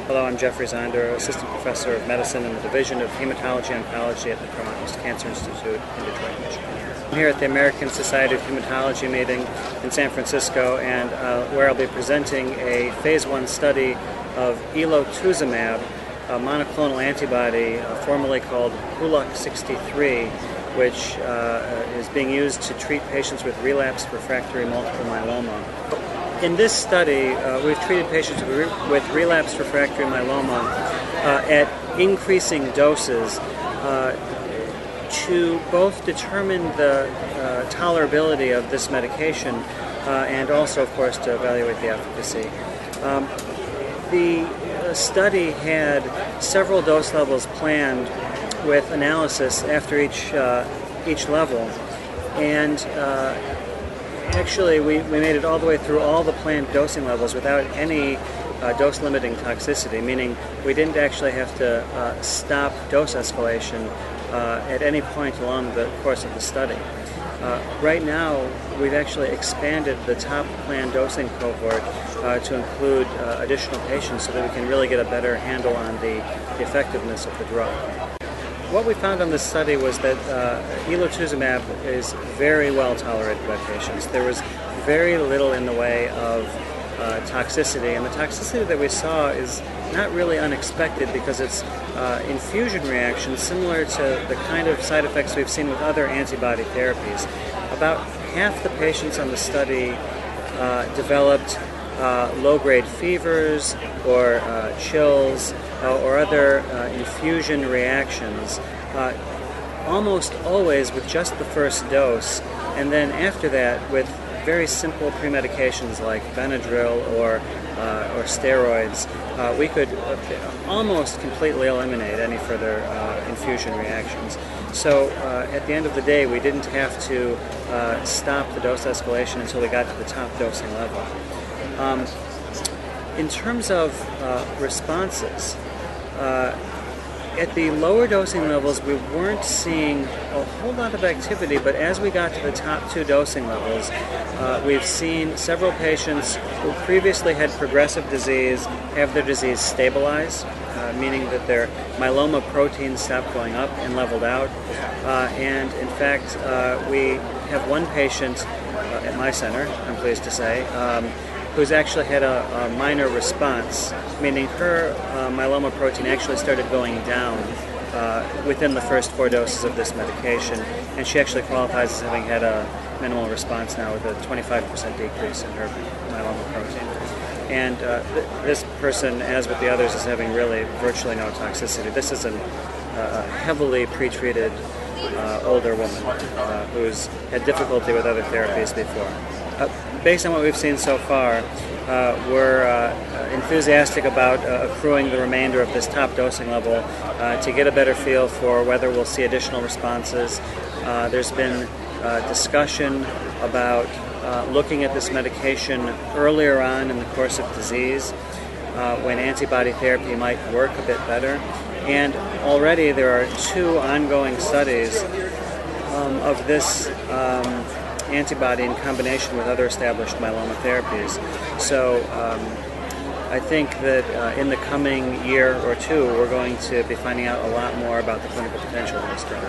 Hello, I'm Jeffrey Zonder, Assistant Professor of Medicine in the Division of Hematology Oncology at the Promise Cancer Institute in Detroit, Michigan. I'm here at the American Society of Hematology meeting in San Francisco, and where I'll be presenting a phase 1 study of Elotuzumab, a monoclonal antibody formerly called HULOC-63, which is being used to treat patients with relapsed refractory multiple myeloma. In this study, we've treated patients with relapsed refractory myeloma at increasing doses to both determine the tolerability of this medication and also, of course, to evaluate the efficacy. The study had several dose levels planned with analysis after each level, and actually we made it all the way through all the planned dosing levels without any dose-limiting toxicity, meaning we didn't actually have to stop dose escalation at any point along the course of the study. Right now, we've actually expanded the top planned dosing cohort to include additional patients so that we can really get a better handle on the effectiveness of the drug. What we found on this study was that Elotuzumab is very well tolerated by patients. There was very little in the way of toxicity, and the toxicity that we saw is not really unexpected because it's infusion reactions similar to the kind of side effects we've seen with other antibody therapies. About half the patients on the study developed low-grade fevers or chills or other infusion reactions, almost always with just the first dose, and then after that with very simple premedications like Benadryl or steroids. We could almost completely eliminate any further infusion reactions. So at the end of the day, we didn't have to stop the dose escalation until we got to the top dosing level. In terms of responses, at the lower dosing levels, we weren't seeing a whole lot of activity, but as we got to the top 2 dosing levels, we've seen several patients who previously had progressive disease have their disease stabilize, meaning that their myeloma protein stopped going up and leveled out. And in fact, we have one patient at my center, I'm pleased to say, who's actually had a minor response, meaning her myeloma protein actually started going down within the first 4 doses of this medication, and she actually qualifies as having had a minimal response now with a 25% decrease in her myeloma protein. And this person, as with the others, is having really virtually no toxicity. This is a heavily pretreated older woman who's had difficulty with other therapies before. Based on what we've seen so far, we're enthusiastic about accruing the remainder of this top dosing level to get a better feel for whether we'll see additional responses. There's been discussion about looking at this medication earlier on in the course of disease when antibody therapy might work a bit better. And already there are 2 ongoing studies of this antibody in combination with other established myeloma therapies. So I think that in the coming year or 2, we're going to be finding out a lot more about the clinical potential of this drug.